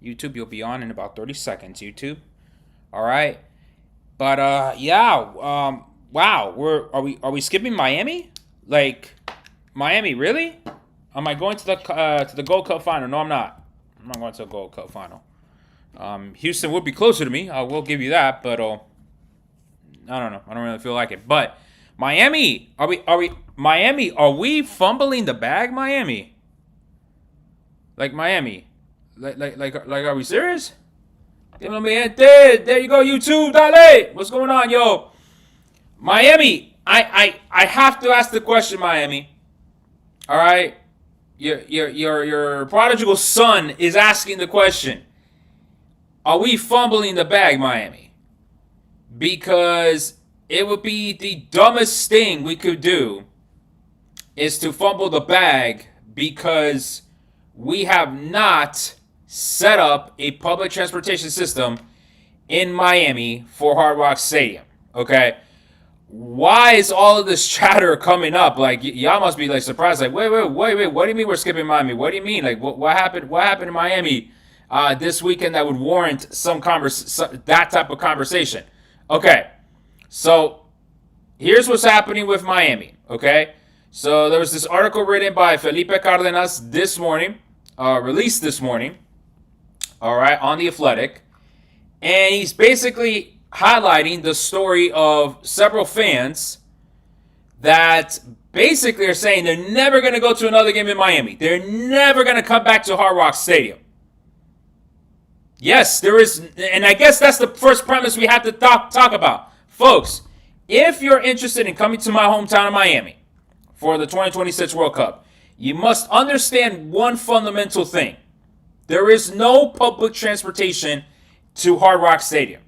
YouTube, you'll be on in about 30 seconds, YouTube. All right. But yeah, wow, are we skipping Miami? Like Miami, really? Am I going to the Gold Cup final? No, I'm not. I'm not going to the Gold Cup final. Houston would be closer to me. I will give you that, but I don't know. I don't really feel like it. But Miami, Miami? Are we fumbling the bag, Miami? Like Miami? Like, are we serious? There you go, YouTube, dale. What's going on, yo? Miami, I have to ask the question, Miami. All right, your prodigal son is asking the question. Are we fumbling the bag, Miami? Because it would be the dumbest thing we could do is to fumble the bag because we have not set up a public transportation system in Miami for Hard Rock Stadium. Okay? Why is all of this chatter coming up? Like, y'all must be like surprised. Like, wait. What do you mean we're skipping Miami? What do you mean? Like, what happened? What happened in Miami this weekend that would warrant that type of conversation? Okay, so here's what's happening with Miami. Okay, so there was this article written by Felipe Cardenas this morning, released this morning. All right, on the Athletic, and he's basically highlighting the story of several fans that basically are saying they're never going to go to another game in Miami. They're never going to come back to Hard Rock Stadium. Yes, there is, and I guess that's the first premise we have to talk about. Folks, if you're interested in coming to my hometown of Miami for the 2026 World Cup, you must understand one fundamental thing. There is no public transportation to Hard Rock Stadium.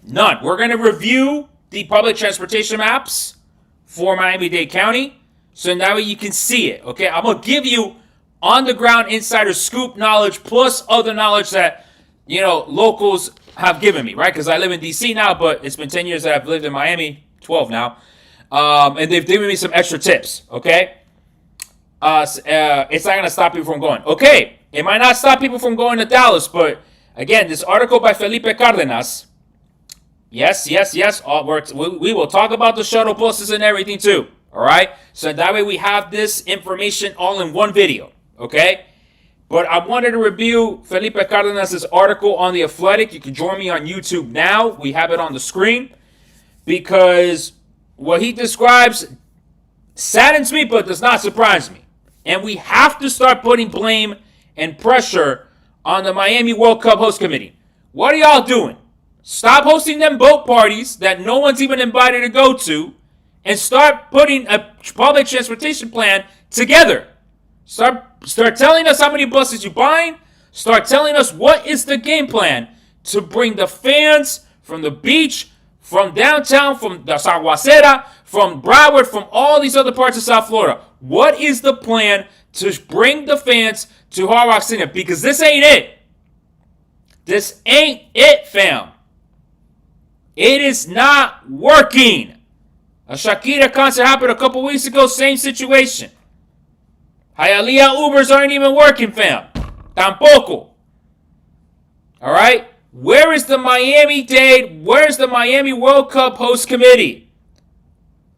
None. We're going to review the public transportation maps for Miami-Dade County so that way you can see it. Okay, I'm going to give you on-the-ground insider scoop knowledge plus other knowledge that, locals have given me, right? Because I live in D.C. now, but it's been 10 years that I've lived in Miami, 12 now. And they've given me some extra tips, okay? It's not going to stop people from going. Okay, it might not stop people from going to Dallas, but again, this article by Felipe Cardenas, yes. We will talk about the shuttle buses and everything too, all right? So that way we have this information all in one video, okay? But I wanted to review Felipe Cardenas' article on The Athletic. You can join me on YouTube now. We have it on the screen because what he describes saddens me but does not surprise me. And we have to start putting blame and pressure on the Miami World Cup host committee. What are y'all doing? Stop hosting them boat parties that no one's even invited to go to and start putting a public transportation plan together. Start telling us how many buses you're buying. Start telling us what is the game plan to bring the fans from the beach, from downtown, from the Sarguacera, from Broward, from all these other parts of South Florida. What is the plan to bring the fans to Hard Rock Stadium? Because this ain't it. This ain't it, fam. It is not working. A Shakira concert happened a couple weeks ago, same situation. Hialeah Ubers aren't even working, fam. Tampoco. Alright? Where is the Miami-Dade? Where's the Miami World Cup host committee?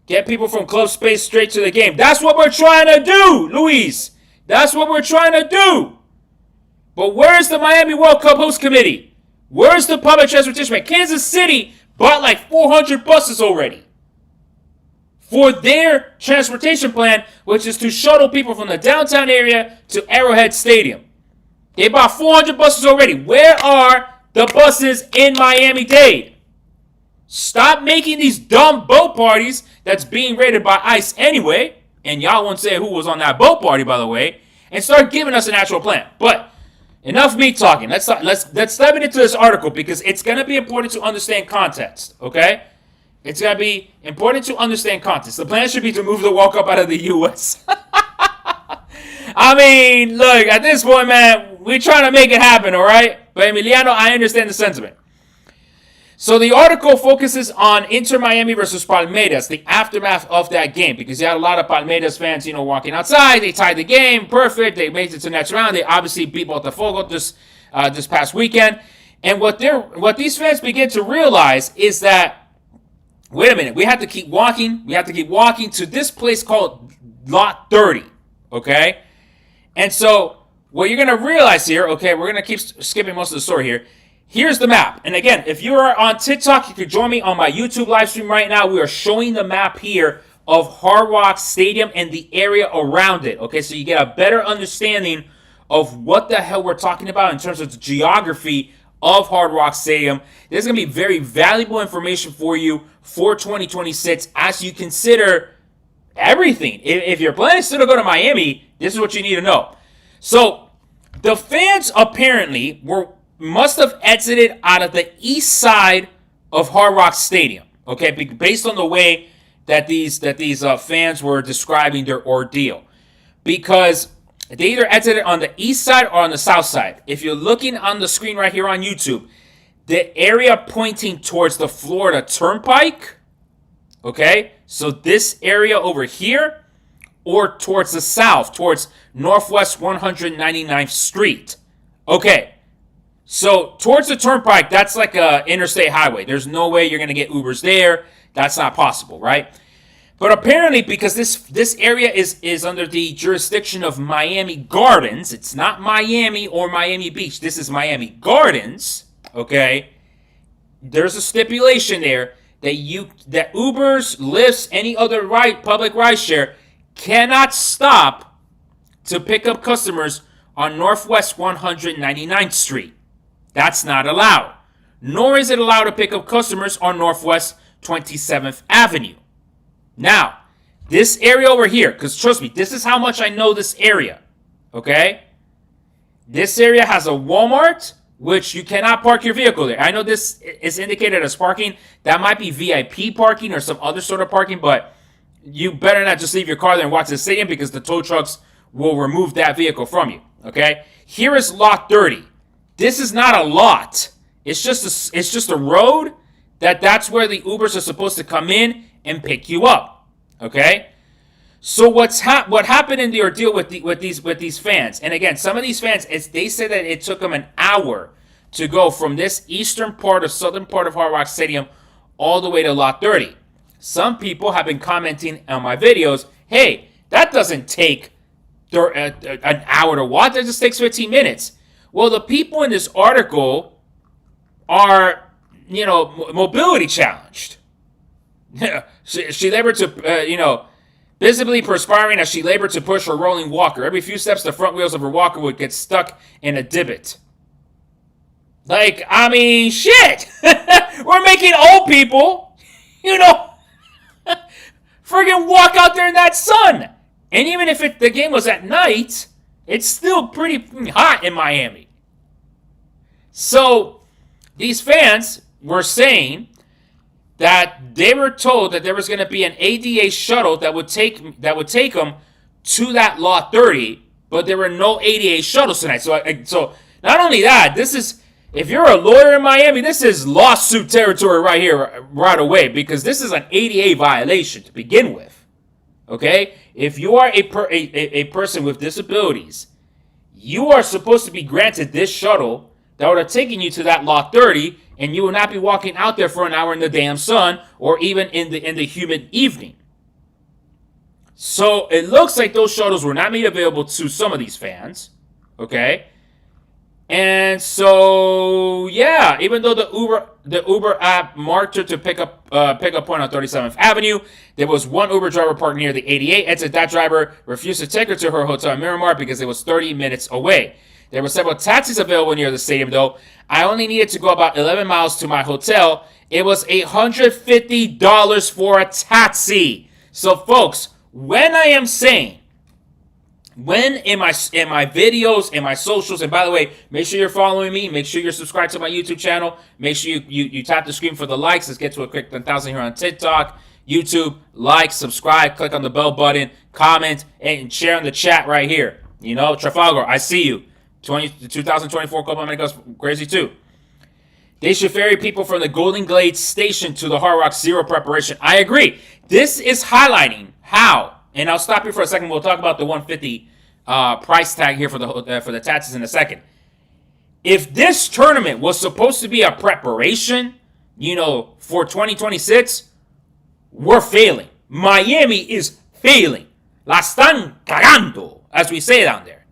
Get people from club space straight to the game. That's what we're trying to do, Luis. That's what we're trying to do. But where's the Miami World Cup host committee? Where's the public transportation? Kansas City bought like 400 buses already for their transportation plan, which is to shuttle people from the downtown area to Arrowhead Stadium. They bought 400 buses already. Where are the buses in Miami-Dade? Stop making these dumb boat parties that's being rated by ICE anyway, and y'all won't say who was on that boat party, by the way, and start giving us an actual plan. But enough me talking. Let's dive into this article because it's going to be important to understand context, okay? It's going to be important to understand context. The plan should be to move the World Cup out of the U.S. I mean, look, at this point, man, we're trying to make it happen, all right? But Emiliano, I understand the sentiment. So the article focuses on Inter Miami versus Palmeiras, the aftermath of that game, because you had a lot of Palmeiras fans, walking outside. They tied the game, perfect. They made it to the next round. They obviously beat Botafogo just this past weekend. And what these fans begin to realize is that, wait a minute, we have to keep walking. We have to keep walking to this place called Lot 30, okay? And so what you're going to realize here, okay, we're going to keep skipping most of the story here. Here's the map. And again, if you are on TikTok, you can join me on my YouTube live stream right now. We are showing the map here of Hard Rock Stadium and the area around it, okay? So you get a better understanding of what the hell we're talking about in terms of the geography of Hard Rock Stadium. This is going to be very valuable information for you for 2026 as you consider everything. If you're planning still to go to Miami, this is what you need to know. So the fans apparently must have exited out of the east side of Hard Rock Stadium, okay, based on the way that these fans were describing their ordeal, because they either exited on the east side or on the south side. If you're looking on the screen right here on YouTube, the area pointing towards the Florida Turnpike, okay, so this area over here, or towards the south, towards Northwest 199th Street. Okay, so towards the Turnpike, that's like a interstate highway. There's no way you're going to get Ubers there. That's not possible, right? But apparently, because this area is under the jurisdiction of Miami Gardens, it's not Miami or Miami Beach. This is Miami Gardens, okay? There's a stipulation there that Ubers, Lyfts, any other public rideshare cannot stop to pick up customers on Northwest 199th Street. That's not allowed. Nor is it allowed to pick up customers on Northwest 27th Avenue. Now, this area over here, because trust me, this is how much I know this area, okay? This area has a Walmart, which you cannot park your vehicle there. I know this is indicated as parking. That might be VIP parking or some other sort of parking, but you better not just leave your car there and watch the stadium, because the tow trucks will remove that vehicle from you, okay? Here is Lot 30. This is not a lot. It's just a road that's where the Ubers are supposed to come in and pick you up, okay? So what happened in the ordeal with these fans? And again, some of these fans, they said that it took them an hour to go from this southern part of Hard Rock Stadium all the way to Lot 30. Some people have been commenting on my videos, hey, that doesn't take an hour to watch. That just takes 15 minutes. Well, the people in this article are, mobility challenged. She labored to, visibly perspiring as she labored to push her rolling walker. Every few steps, the front wheels of her walker would get stuck in a divot. Like, I mean, shit. We're making old people, friggin' walk out there in that sun. And even if the game was at night, it's still pretty hot in Miami. So, these fans were saying that they were told that there was going to be an ADA shuttle that would take them to that Lot 30, but there were no ADA shuttles tonight. So not only that, if you're a lawyer in Miami, this is lawsuit territory right here, right away, because this is an ADA violation to begin with. Okay, if you are a person with disabilities, you are supposed to be granted this shuttle that would have taken you to that Lot 30, and you will not be walking out there for an hour in the damn sun or even in the humid evening. So it looks like those shuttles were not made available to some of these fans, okay? And so, yeah, even though the Uber app marked her to pick up point on 37th Avenue, there was one Uber driver parked near the 88 exit. That driver refused to take her to her hotel in Miramar because it was 30 minutes away. There were several taxis available near the stadium, though. I only needed to go about 11 miles to my hotel. It was $150 for a taxi. So, folks, when I am saying, when in my videos, in my socials, and by the way, make sure you're following me. Make sure you're subscribed to my YouTube channel. Make sure you tap the screen for the likes. Let's get to a quick 10,000 here on TikTok, YouTube. Like, subscribe, click on the bell button, comment, and share in the chat right here. Trafalgar, I see you. 2024 Copa America's crazy too. They should ferry people from the Golden Glades station to the Hard Rock Zero preparation. I agree. This is highlighting how, and I'll stop here for a second. We'll talk about the $150 price tag here for the taxes in a second. if this tournament was supposed to be a preparation, for 2026, we're failing. Miami is failing. La están cagando, as we say down there.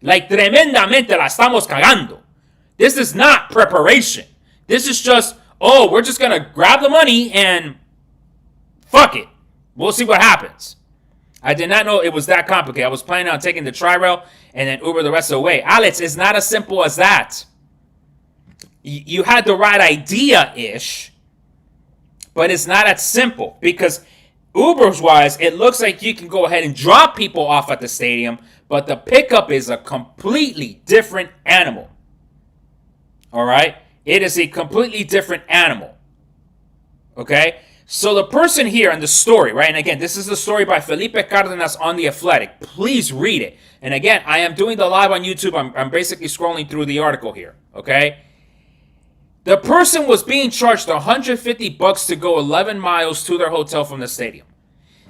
Like, tremendamente la estamos cagando. This is not preparation. This is just, we're just going to grab the money and fuck it. We'll see what happens. I did not know it was that complicated. I was planning on taking the Tri-Rail and then Uber the rest of the way. Alex, it's not as simple as that. You had the right idea-ish, but it's not as simple. Because Uber's-wise, it looks like you can go ahead and drop people off at the stadium, but the pickup is a completely different animal. All right? It is a completely different animal. Okay? So the person here in the story, right? And again, this is the story by Felipe Cardenas on The Athletic. Please read it. And again, I am doing the live on YouTube. I'm basically scrolling through the article here. Okay? The person was being charged $150 to go 11 miles to their hotel from the stadium.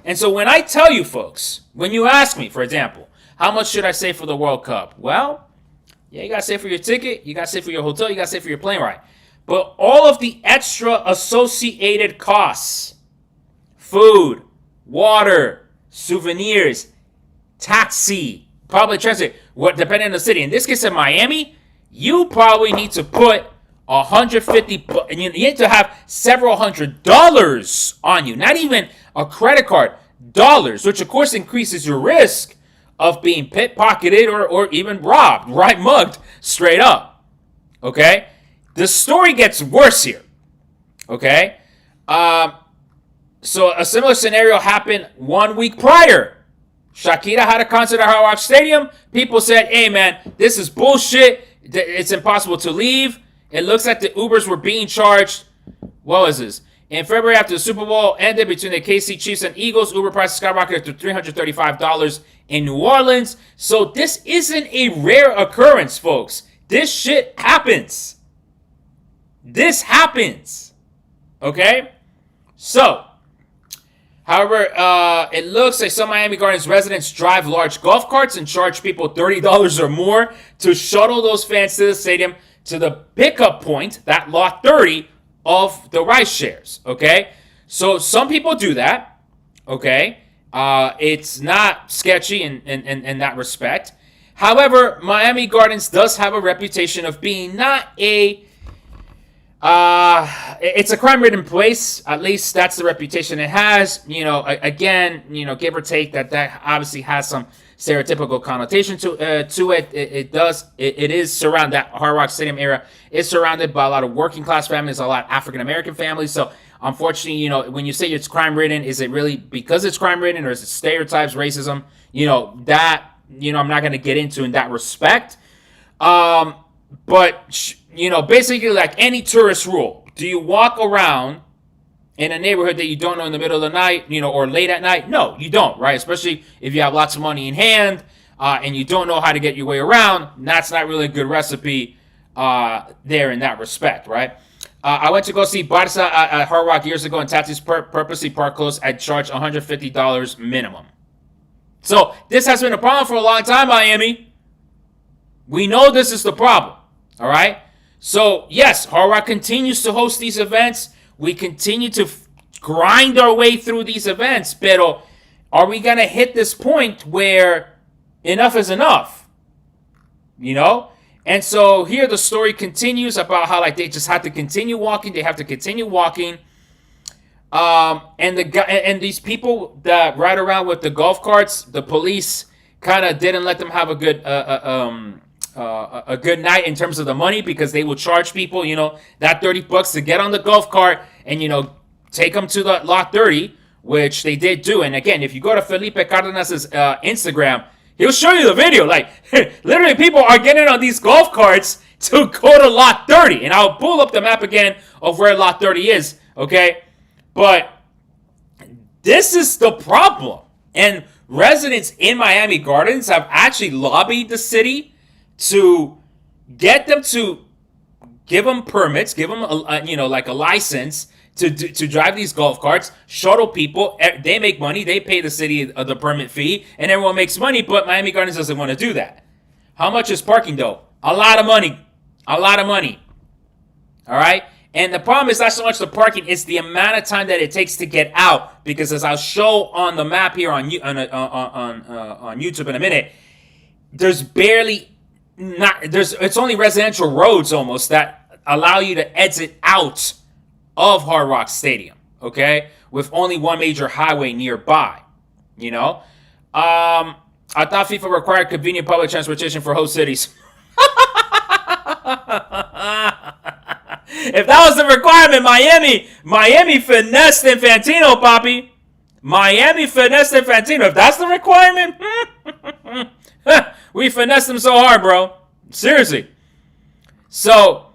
And so when I tell you folks, when you ask me, for example, how much should I save for the World Cup? Well, yeah, you got to save for your ticket, you got to save for your hotel, you got to save for your plane ride. But all of the extra associated costs, food, water, souvenirs, taxi, public transit, depending on the city. In this case, in Miami, you probably need to put $150, and you need to have several $100s on you. Not even a credit card, dollars, which of course increases your risk of being pickpocketed or even robbed, right? Mugged straight up. Okay? The story gets worse here. Okay? So a similar scenario happened 1 week prior. Shakira had a concert at Hard Rock Stadium. People said, hey man, this is bullshit. It's impossible to leave. It looks like the Ubers were being charged. What was this? In February, after the Super Bowl ended between the KC Chiefs and Eagles, Uber prices skyrocketed to $335 in New Orleans. So this isn't a rare occurrence, folks. This shit happens. This happens. Okay? So, however, it looks like some Miami Gardens residents drive large golf carts and charge people $30 or more to shuttle those fans to the stadium to the pickup point, that lot 30 of the ride shares. Okay? So some people do that. Okay? It's not sketchy in that respect. However, Miami Gardens does have a reputation of being not a it's a crime-ridden place. At least that's the reputation it has. Again, give or take that obviously has some stereotypical connotation to it. It is surrounded, that Hard Rock Stadium area is surrounded by a lot of working class families, a lot of African American families. So unfortunately, when you say it's crime-ridden, is it really because it's crime-ridden, or is it stereotypes, racism? That I'm not going to get into in that respect. But basically, like any tourist rule, do you walk around in a neighborhood that you don't know in the middle of the night, or late at night? No, you don't, right? Especially if you have lots of money in hand and you don't know how to get your way around. That's not really a good recipe there in that respect, right? I went to go see Barca at Hard Rock years ago, and Tatis purposely parked close at charge $150 minimum. So this has been a problem for a long time, Miami. We know this is the problem, all right? So, yes, Hard Rock continues to host these events. We continue to grind our way through these events. Pero are we going to hit this point where enough is enough? And so here the story continues about how they just have to continue walking. They have to continue walking. And these people that ride around with the golf carts, the police kind of didn't let them have a good night in terms of the money, because they will charge people, that $30 to get on the golf cart and, take them to the lot 30, which they did do. And again, if you go to Felipe Cardenas' Instagram, he'll show you the video. Like, literally people are getting on these golf carts to go to lot 30. And I'll pull up the map again of where lot 30 is, okay? But this is the problem. And residents in Miami Gardens have actually lobbied the city to get them to give them permits, give them a license to drive these golf carts, shuttle people. They make money, they pay the city the permit fee, and everyone makes money. But Miami Gardens doesn't want to do that. How much is parking though? A lot of money. A lot of money. All right? And the problem is not so much the parking, it's the amount of time that it takes to get out. Because as I'll show on the map here on YouTube in a minute, there's barely it's only residential roads almost that allow you to exit out of Hard Rock Stadium, okay? With only one major highway nearby, you know? I thought FIFA required convenient public transportation for host cities. If that was the requirement, Miami finessed Infantino, Papi. Miami finessed Infantino. If that's the requirement, we finessed him so hard, bro. Seriously. So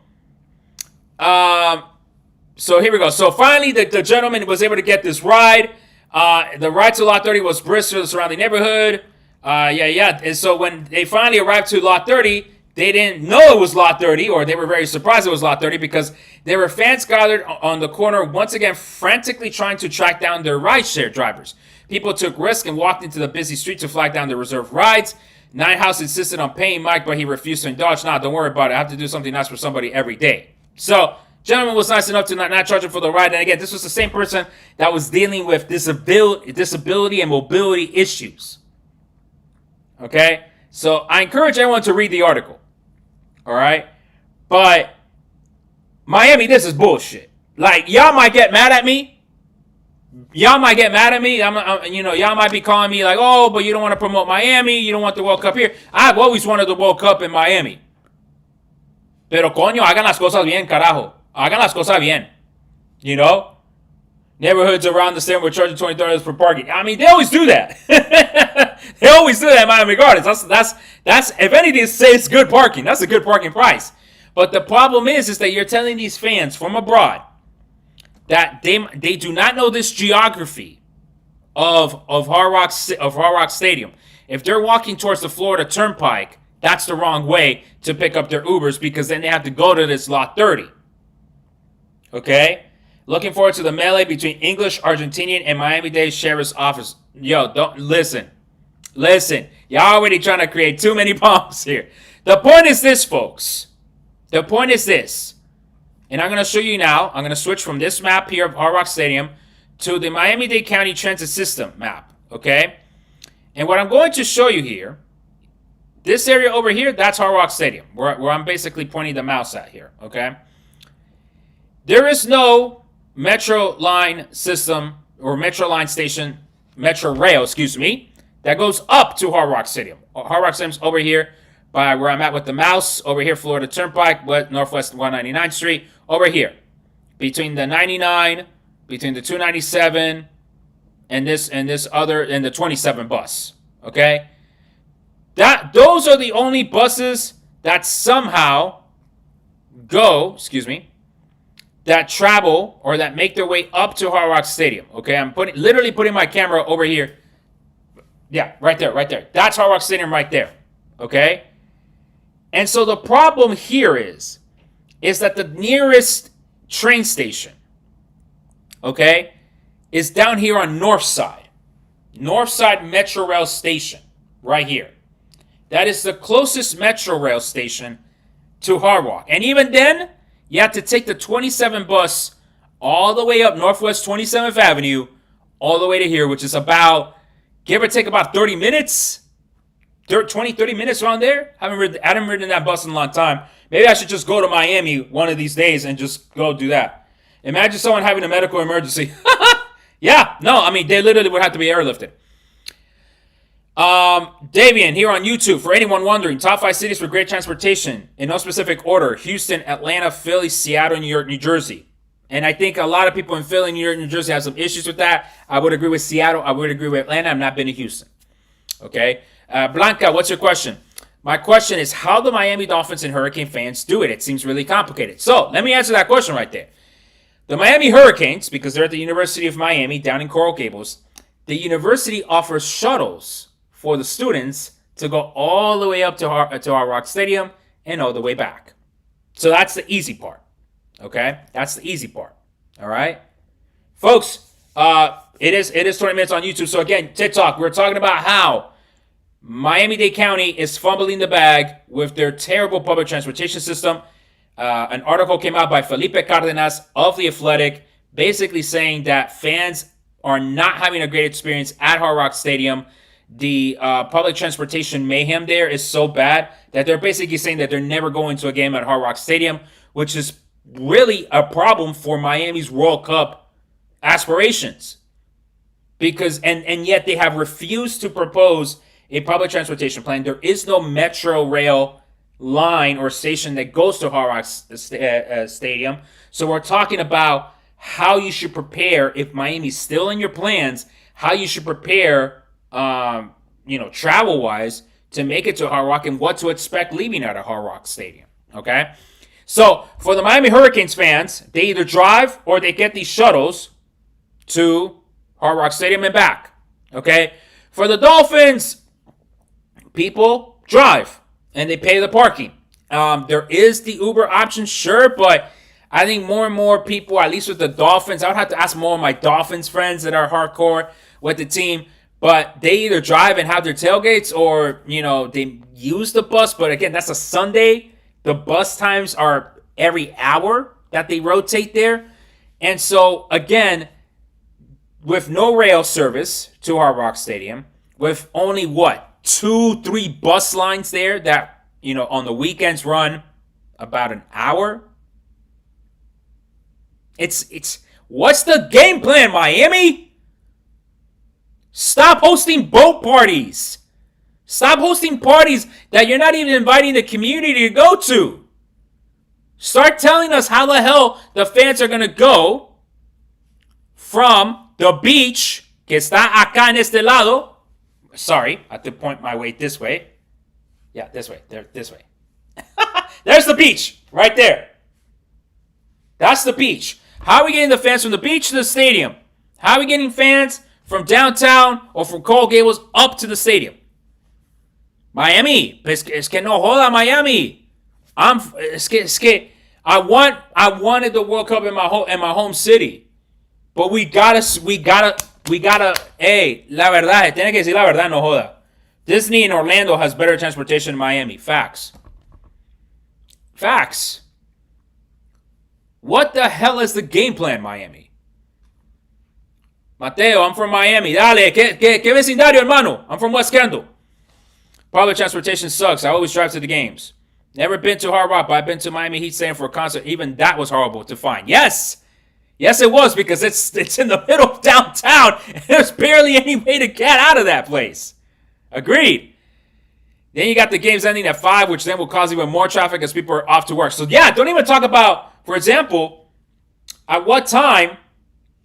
here we go. So finally, the gentleman was able to get this ride. The ride to Lot 30 was brisk to the surrounding neighborhood. And so when they finally arrived to Lot 30, they didn't know it was Lot 30, or they were very surprised it was Lot 30 because there were fans gathered on the corner, once again frantically trying to track down their rideshare drivers. People took risks and walked into the busy street to flag down the reserved rides. Ninehouse insisted on paying Mike, but he refused to indulge. Nah, don't worry about it. I have to do something nice for somebody every day. So, gentleman was nice enough to not charge him for the ride. And again, this was the same person that was dealing with disability and mobility issues. Okay? So, I encourage everyone to read the article. All right? But, Miami, this is bullshit. Like, y'all might get mad at me. Y'all might be calling me like, oh, but you don't want to promote Miami. You don't want the World Cup here. I've always wanted the World Cup in Miami. Pero coño, hagan las cosas bien, carajo. Hagan las cosas bien. You know? Neighborhoods around the stadium were charging $20 for parking. I mean, they always do that. They always do that in Miami Gardens. That's if anything, say it's good parking. That's a good parking price. But the problem is that you're telling these fans from abroad that they do not know this geography of Hard Rock Stadium. If they're walking towards the Florida Turnpike, that's the wrong way to pick up their Ubers because then they have to go to this Lot 30. Okay? Looking forward to the melee between English, Argentinian, and Miami-Dade Sheriff's Office. Yo, don't listen. Y'all already trying to create too many bombs here. The point is this, folks. The point is this. And I'm going to show you now. I'm going to switch from this map here of Hard Rock Stadium to the Miami-Dade County Transit System map. Okay? And what I'm going to show you here, this area over here, that's Hard Rock Stadium, where I'm basically pointing the mouse at here. Okay? There is no Metro line system or Metro line station, Metro rail, that goes up to Hard Rock Stadium. Hard Rock Stadium's over here by where I'm at with the mouse. Over here, Florida Turnpike, Northwest 199th Street. Over here, between the 99, between the 297, and the 27 bus. Okay, those are the only buses that somehow go. That travel or that make their way up to Hard Rock Stadium. Okay, I'm literally putting my camera over here. Yeah, right there. That's Hard Rock Stadium right there. Okay? And so the problem here is that the nearest train station, okay, is down here on Northside. Northside Metro Rail Station, right here. That is the closest Metro Rail station to Hard Rock. And even then, you have to take the 27 bus all the way up Northwest 27th Avenue, all the way to here, which is about, give or take about 30 minutes, 30 minutes around there. I haven't ridden that bus in a long time. Maybe I should just go to Miami one of these days and just go do that. Imagine someone having a medical emergency. Yeah, no, I mean, they literally would have to be airlifted. Davian here on YouTube. For anyone wondering, top 5 cities for great transportation in no specific order: Houston, Atlanta, Philly, Seattle, New York, New Jersey. And I think a lot of people in Philly, New York, New Jersey have some issues with that. I would agree with Seattle. I would agree with Atlanta. I've not been to Houston. Okay. Blanca, what's your question? My question is, how do Miami Dolphins and Hurricane fans do it? It seems really complicated. So let me answer that question right there. The Miami Hurricanes, because they're at the University of Miami down in Coral Gables, the university offers shuttles for the students to go all the way up to Hard Rock Stadium and all the way back. So that's the easy part. Okay? That's the easy part. All right? Folks, it is 20 minutes on YouTube. So again, TikTok, we're talking about how Miami-Dade County is fumbling the bag with their terrible public transportation system. an article came out by Felipe Cardenas of The Athletic, basically saying that fans are not having a great experience at Hard Rock Stadium. The public transportation mayhem there is so bad that they're basically saying that they're never going to a game at Hard Rock Stadium, which is really a problem for Miami's World Cup aspirations. Because and yet they have refused to propose a public transportation plan. There is no metro rail line or station that goes to Hard Rock Stadium. So we're talking about how you should prepare if Miami's still in your plans, how you should prepare, travel-wise to make it to Hard Rock and what to expect leaving out of Hard Rock Stadium, okay? So for the Miami Hurricanes fans, they either drive or they get these shuttles to Hard Rock Stadium and back, okay? For the Dolphins, people drive and they pay the parking. There is the Uber option, sure, but I think more and more people, at least with the Dolphins, I would have to ask more of my Dolphins friends that are hardcore with the team, but they either drive and have their tailgates or, they use the bus. But again, that's a Sunday. The bus times are every hour that they rotate there. And so, again, with no rail service to Hard Rock Stadium, with only, 2-3 bus lines there that, on the weekends run about an hour. It's what's the game plan, Miami? Stop hosting boat parties. Stop hosting parties that you're not even inviting the community to go to. Start telling us how the hell the fans are going to go from the beach, que está acá en este lado. Sorry, I have to point my way this way. Yeah, this way. This way. There's the beach right there. That's the beach. How are we getting the fans from the beach to the stadium? How are we getting fans from downtown or from Coral Gables up to the stadium? Miami. Es que no joda Miami. Es que I wanted the World Cup in my home city. But we gotta, hey, la verdad, tiene que decir la verdad, no joda. Disney in Orlando has better transportation than Miami. Facts. What the hell is the game plan, Miami? Mateo, I'm from Miami. Dale, ¿qué vecindario, hermano? I'm from West Kendall. Public transportation sucks. I always drive to the games. Never been to Hard Rock, but I've been to Miami Heat Stadium for a concert. Even that was horrible to find. Yes, it was, because it's in the middle of downtown, and there's barely any way to get out of that place. Agreed. Then you got the games ending at 5, which then will cause even more traffic as people are off to work. So yeah, don't even talk about, for example, at what time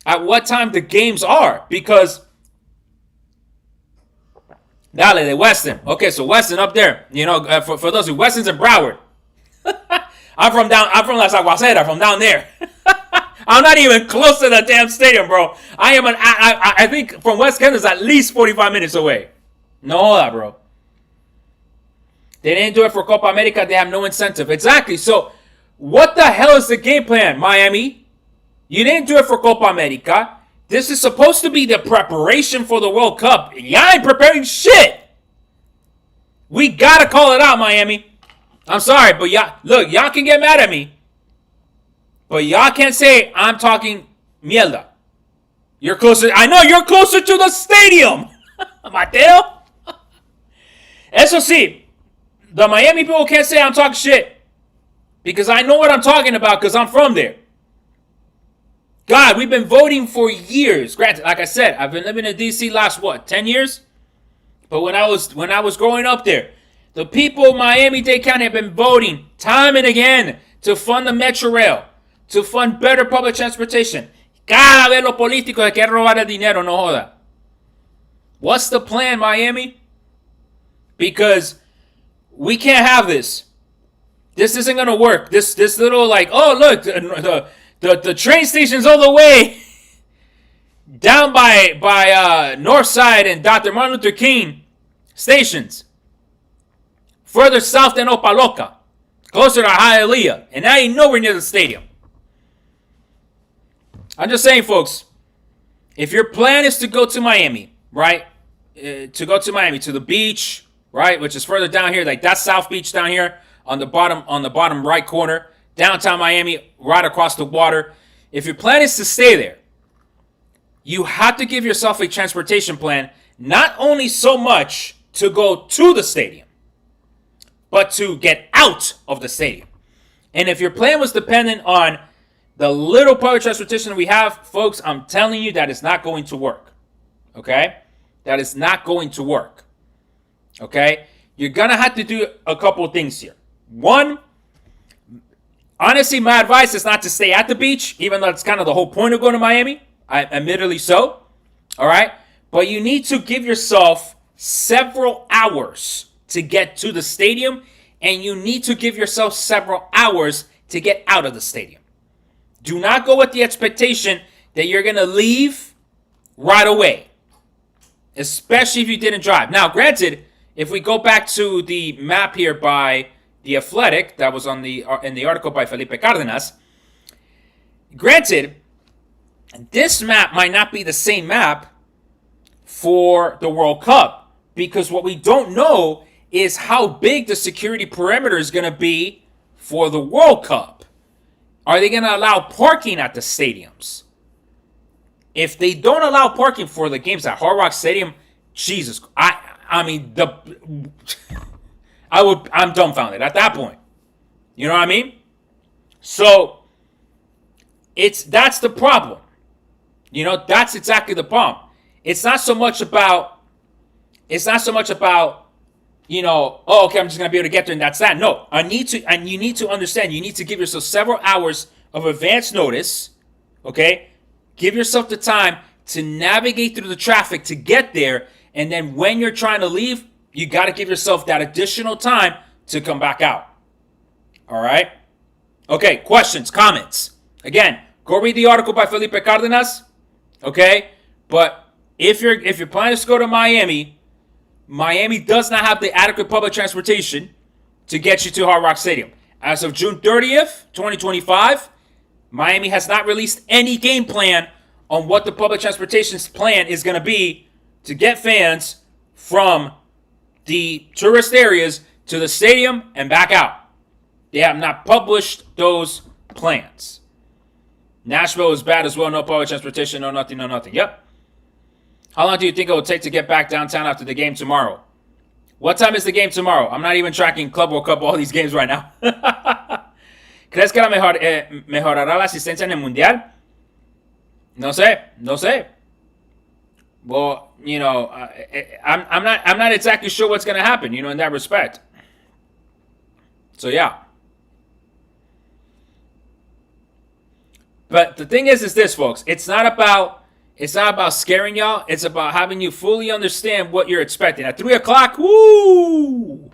the games are, because dale de Weston. Okay, so Weston up there, for those who Weston's in Broward. I'm from Las Aguaceras, from down there. I'm not even close to the damn stadium, bro. I think from West Kent is at least 45 minutes away. No joda, bro. They didn't do it for Copa America. They have no incentive. Exactly. So, what the hell is the game plan, Miami? You didn't do it for Copa America. This is supposed to be the preparation for the World Cup. Y'all ain't preparing shit. We gotta call it out, Miami. I'm sorry, but y'all can get mad at me. But y'all can't say I'm talking mierda. You're closer. I know you're closer to the stadium, Mateo. Eso sí, the Miami people can't say I'm talking shit, because I know what I'm talking about, because I'm from there. God, we've been voting for years. Granted, like I said, I've been living in D.C. last 10 years? But when I was growing up there, the people of Miami-Dade County have been voting time and again to fund the Metro Rail, to fund better public transportation. Cada vez los políticos se quieren robar el dinero, no joda. What's the plan, Miami? Because we can't have this. This isn't going to work. This little look, the train station's all the way down by Northside and Dr. Martin Luther King stations. Further south than Opaloca. Closer to Hialeah. And that ain't nowhere near the stadium. I'm just saying, folks, if your plan is to go to Miami, right? To the beach, right? Which is further down here, like that South Beach down here on the bottom right corner. downtown Miami, right across the water. If your plan is to stay there, you have to give yourself a transportation plan, not only so much to go to the stadium, but to get out of the stadium. And if your plan was dependent on the little public transportation that we have, folks, I'm telling you that is not going to work. Okay? That is not going to work. Okay? You're going to have to do a couple of things here. One, honestly, my advice is not to stay at the beach, even though it's kind of the whole point of going to Miami. Admittedly so. All right? But you need to give yourself several hours to get to the stadium, and you need to give yourself several hours to get out of the stadium. Do not go with the expectation that you're going to leave right away, especially if you didn't drive. Now, granted, if we go back to the map here by The Athletic, that was in the article by Felipe Cardenas, granted, this map might not be the same map for the World Cup, because what we don't know is how big the security perimeter is going to be for the World Cup. Are they going to allow parking at the stadiums? If they don't allow parking for the games at Hard Rock Stadium, Jesus, I'm dumbfounded at that point. You know what I mean? So that's the problem. You know, that's exactly the problem. It's not so much about, you know, oh, okay, I'm just going to be able to get there and that's that. No, you need to understand, you need to give yourself several hours of advance notice, okay? Give yourself the time to navigate through the traffic to get there, and then when you're trying to leave, you got to give yourself that additional time to come back out. All right? Okay, questions, comments. Again, go read the article by Felipe Cardenas, okay? But if you're planning to go to Miami, Miami does not have the adequate public transportation to get you to Hard Rock Stadium. As of June 30th, 2025, Miami has not released any game plan on what the public transportation plan is going to be to get fans from the tourist areas to the stadium and back out. They have not published those plans. Nashville is bad as well. No public transportation, no nothing, no nothing. Yep. How long do you think it will take to get back downtown after the game tomorrow? What time is the game tomorrow? I'm not even tracking Club World Cup, all these games right now. ¿Crees que mejorará la asistencia en el Mundial? No sé. Well, you know, I'm not exactly sure what's going to happen, you know, in that respect. So, yeah. But the thing is this, folks. It's not about scaring y'all. It's about having you fully understand what you're expecting. At 3 o'clock, woo!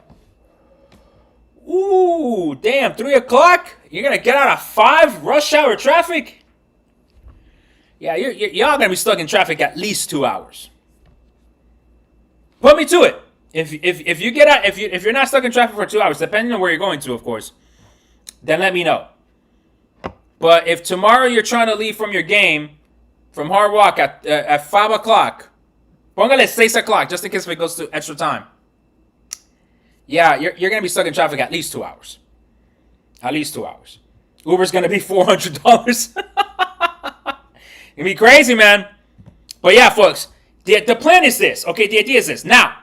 Ooh, damn, 3 o'clock? You're going to get out of 5 rush hour traffic? Yeah, y'all going to be stuck in traffic at least 2 hours. Put me to it. If you get out, if you're not stuck in traffic for 2 hours, depending on where you're going to, of course, then let me know. But if tomorrow you're trying to leave from your game, from Hard Rock at 5 o'clock, póngale 6 o'clock, just in case if it goes to extra time. Yeah, you're going to be stuck in traffic at least 2 hours. At least 2 hours. Uber's going to be $400. It's going to be crazy, man. But yeah, folks, the plan is this. Okay, the idea is this. Now,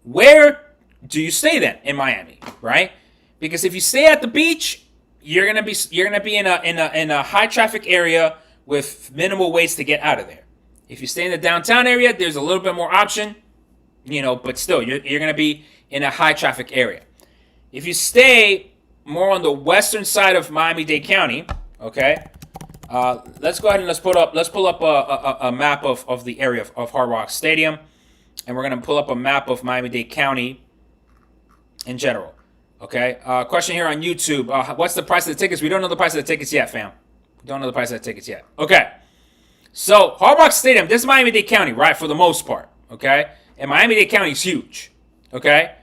where do you stay then in Miami, right? Because if you stay at the beach, you're gonna be in a high traffic area with minimal ways to get out of there. If you stay in the downtown area, there's a little bit more option, you know, but still you're gonna be in a high traffic area. If you stay more on the western side of Miami-Dade County, okay, let's go ahead and let's pull up a map of the area of Hard Rock Stadium, and we're gonna pull up a map of Miami-Dade County in general. Okay, question here on YouTube. What's the price of the tickets? We don't know the price of the tickets yet, fam. We don't know the price of the tickets yet. Okay, so Hard Rock Stadium, this is Miami-Dade County, right, for the most part, okay? And Miami-Dade County is huge, okay?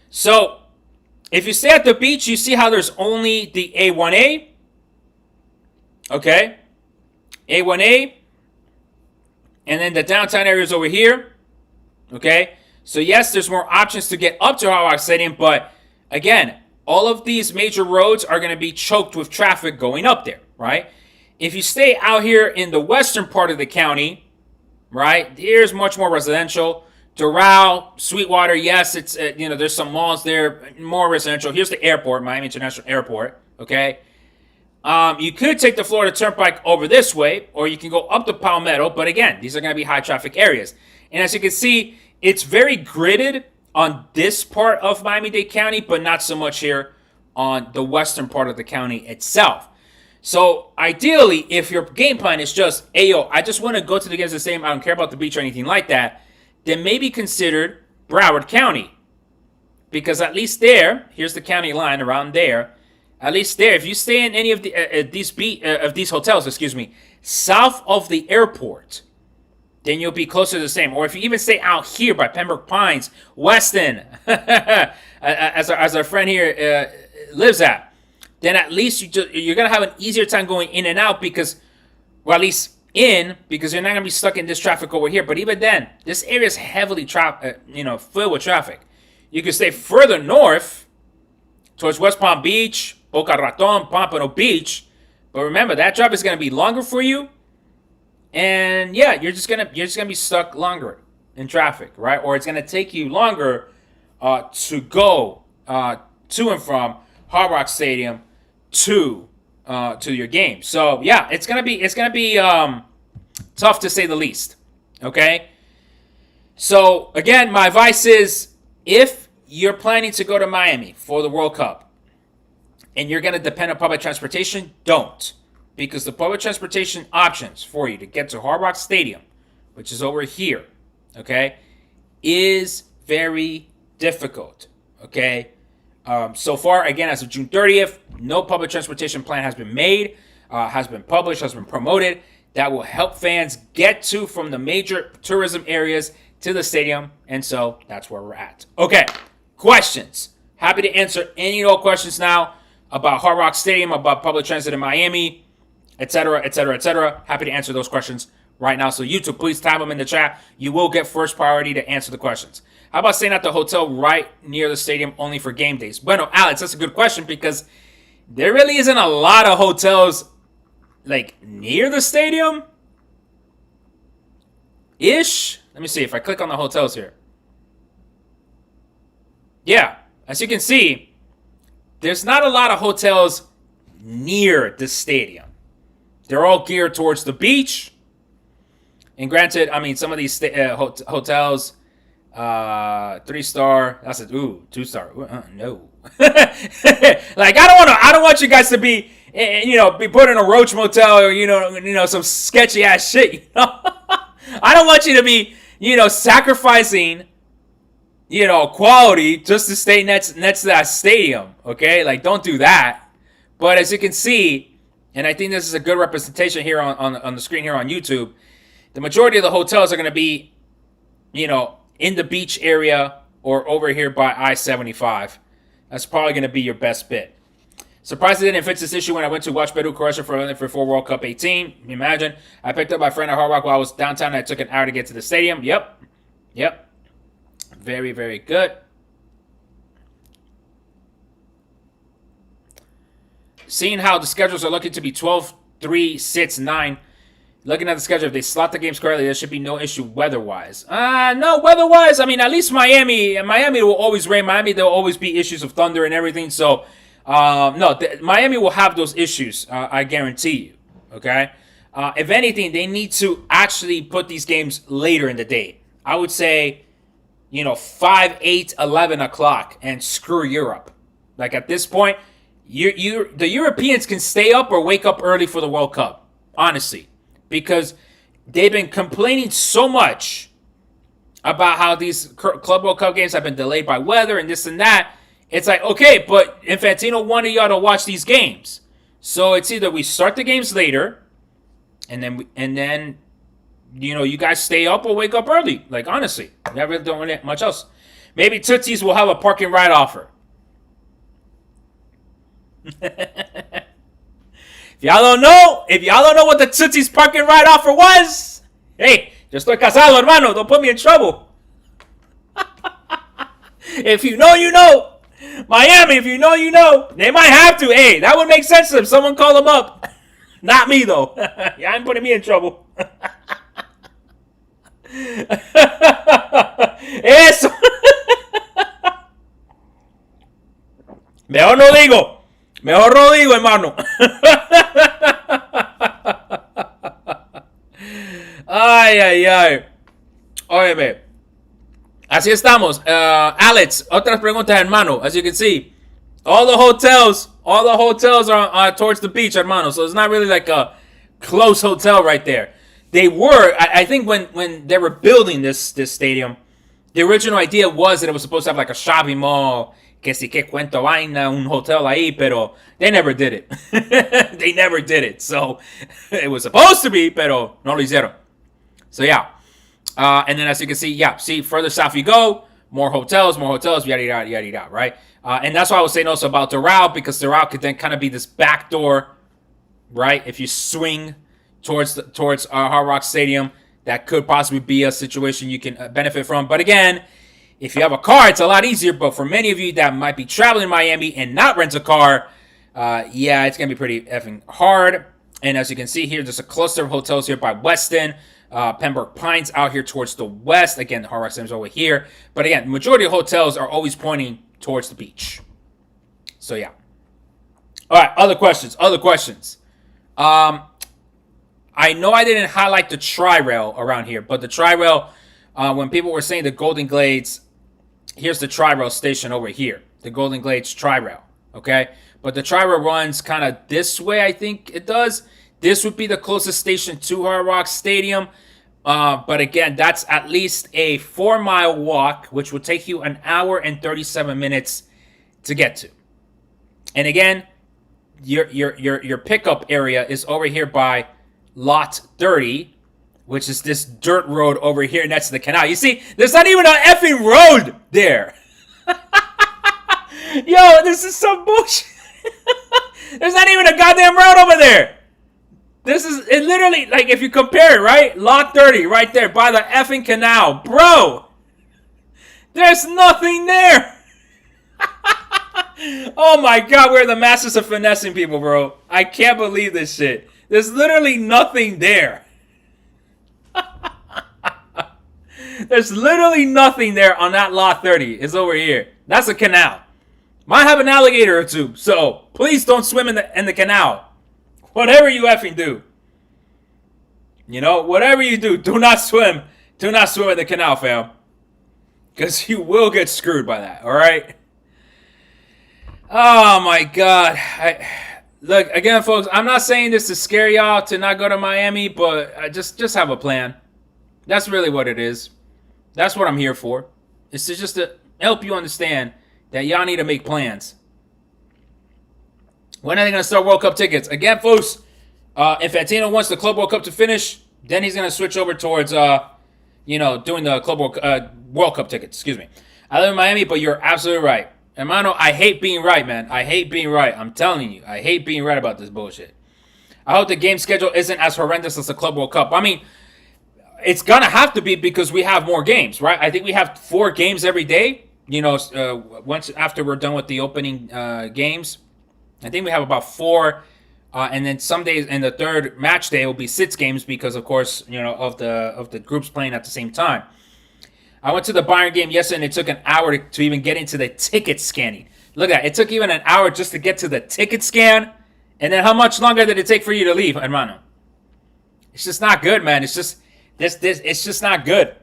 So if you stay at the beach, you see how there's only the A1A, okay? A1A, and then the downtown area is over here, okay? So yes, there's more options to get up to Hard Rock Stadium, but again, all of these major roads are going to be choked with traffic going up there, right? If you stay out here in the western part of the county, right, here's much more residential. Doral, Sweetwater, yes, it's there's some malls there, more residential. Here's the airport, Miami International Airport. Okay, you could take the Florida Turnpike over this way, or you can go up to Palmetto. But again, these are going to be high traffic areas. And as you can see, it's very gridded on this part of Miami-Dade County, but not so much here on the western part of the county itself. So ideally, if your game plan is just, hey, yo, I just want to go to the games the same, I don't care about the beach or anything like that, then maybe consider Broward County. Because at least there, here's the county line around there, at least there, if you stay in any of these hotels, south of the airport, then you'll be closer to the same. Or if you even stay out here by Pembroke Pines, Weston, as our friend here lives at, then at least you're going to have an easier time going in and out because, well, at least because you're not going to be stuck in this traffic over here. But even then, this area is heavily filled with traffic. You can stay further north towards West Palm Beach, Boca Raton, Pompano Beach. But remember, that drive is going to be longer for you. And yeah, you're just gonna be stuck longer in traffic, right? Or it's gonna take you longer to go to and from Hard Rock Stadium to your game. So yeah, it's gonna be tough to say the least. Okay. So again, my advice is if you're planning to go to Miami for the World Cup and you're gonna depend on public transportation, don't. Because the public transportation options for you to get to Hard Rock Stadium, which is over here, okay, is very difficult, okay? So far, again, as of June 30th, no public transportation plan has been made, has been published, has been promoted that will help fans get to from the major tourism areas to the stadium, and so that's where we're at. Okay, questions. Happy to answer any and all questions now about Hard Rock Stadium, about public transit in Miami, etc., etc., etc. Happy to answer those questions right now. So YouTube, please type them in the chat. You will get first priority to answer the questions. How about staying at the hotel right near the stadium only for game days? Bueno, Alex, that's a good question because there really isn't a lot of hotels like near the stadium. Ish. Let me see if I click on the hotels here. Yeah, as you can see, there's not a lot of hotels near the stadium. They're all geared towards the beach. And granted, I mean, some of these hotels, 3-star, that's a, 2-star, no. Like, I don't want you guys to be, be put in a Roach Motel or, some sketchy ass shit, I don't want you to be, sacrificing, quality just to stay next to that stadium, okay? Like, don't do that. But as you can see, and I think this is a good representation here on the screen here on YouTube, the majority of the hotels are going to be, in the beach area or over here by I-75. That's probably going to be your best bet. Surprised they didn't fix this issue when I went to watch Peru Croatia for World Cup 18. Imagine. I picked up my friend at Hard Rock while I was downtown and I took an hour to get to the stadium. Yep. Very, very good. Seeing how the schedules are looking to be 12, 3, 6, 9. Looking at the schedule, if they slot the games correctly, there should be no issue weather-wise. No, weather-wise, I mean, at least Miami will always rain. Miami, there will always be issues of thunder and everything. So, Miami will have those issues, I guarantee you. Okay? If anything, they need to actually put these games later in the day. I would say, 5, 8, 11 o'clock, and screw Europe. Like, at this point, the Europeans can stay up or wake up early for the World Cup, honestly, because they've been complaining so much about how these Club World Cup games have been delayed by weather and this and that. It's like, okay, but Infantino wanted y'all to watch these games, so it's either we start the games later, and then you guys stay up or wake up early. Like, honestly, I really don't want much else. Maybe Tootsie's will have a park and ride offer. If y'all don't know what the Tootsie's park and ride offer was, hey, yo estoy casado, hermano. Don't put me in trouble. If you know, you know. Miami, if you know, you know. They might have to. Hey, that would make sense to them. Someone call them up. Not me, though. Yeah, I'm putting me in trouble. Eso. Mejor no digo. Mejor no digo, hermano. Ay, ay, ay. Óyeme. Así estamos. Alex, otras preguntas, hermano. As you can see, all the hotels are towards the beach, hermano. So it's not really like a close hotel right there. They were, I think when they were building this stadium, the original idea was that it was supposed to have like a shopping mall, que si que cuento vaina, un hotel ahí, pero they never did it. They never did it. So it was supposed to be, pero no lo hicieron. So yeah. And then as you can see, see, further south you go, more hotels, yada, yada, yada, yada, right? And that's why I was saying also about the route, because the route could then kind of be this back door, right? If you swing towards Hard Rock Stadium, that could possibly be a situation you can benefit from. But again, if you have a car, it's a lot easier. But for many of you that might be traveling to Miami and not rent a car, it's going to be pretty effing hard. And as you can see here, there's a cluster of hotels here by Weston. Pembroke Pines out here towards the west. Again, the Hard Rock Stadium's over here. But again, the majority of hotels are always pointing towards the beach. So yeah. All right, other questions. I know I didn't highlight the Tri-Rail around here, but the Tri-Rail, when people were saying the Golden Glades, here's the Tri-Rail station over here. The Golden Glades Tri-Rail, okay? But the Tri-Rail runs kind of this way, I think it does. This would be the closest station to Hard Rock Stadium. But again, that's at least a 4-mile walk, which will take you an hour and 37 minutes to get to. And again, your pickup area is over here by Lot 30, which is this dirt road over here next to the canal. You see, there's not even an effing road there. Yo, this is some bullshit. There's not even a goddamn road over there. This is, it literally, like, if you compare it, right? Lot 30, right there, by the effing canal. Bro! There's nothing there! Oh my god, we're the masters of finessing people, bro. I can't believe this shit. There's literally nothing there. There's literally nothing there on that Lot 30. It's over here. That's a canal. Might have an alligator or two, so please don't swim in the canal. Whatever you effing do. You know, whatever you do, do not swim. Do not swim in the canal, fam. Because you will get screwed by that, alright? Oh my god. Look, again, folks, I'm not saying this to scare y'all to not go to Miami, but just have a plan. That's really what it is. That's what I'm here for. It's just to help you understand that y'all need to make plans. When are they going to start World Cup tickets? Again, folks, if Infantino wants the Club World Cup to finish, then he's going to switch over towards, doing the Club World Cup tickets. Excuse me. I live in Miami, but you're absolutely right. Hermano, I hate being right, man. I hate being right. I'm telling you. I hate being right about this bullshit. I hope the game schedule isn't as horrendous as the Club World Cup. I mean, it's going to have to be because we have more games, right? I think we have 4 games every day. Once after we're done with the opening games. I think we have about 4. And then some days, and the third match day will be 6 games because, of course, of the groups playing at the same time. I went to the Bayern game yesterday, and it took an hour to even get into the ticket scanning. Look at that. It took even an hour just to get to the ticket scan. And then how much longer did it take for you to leave, hermano? It's just not good, man. It's just it's just not good.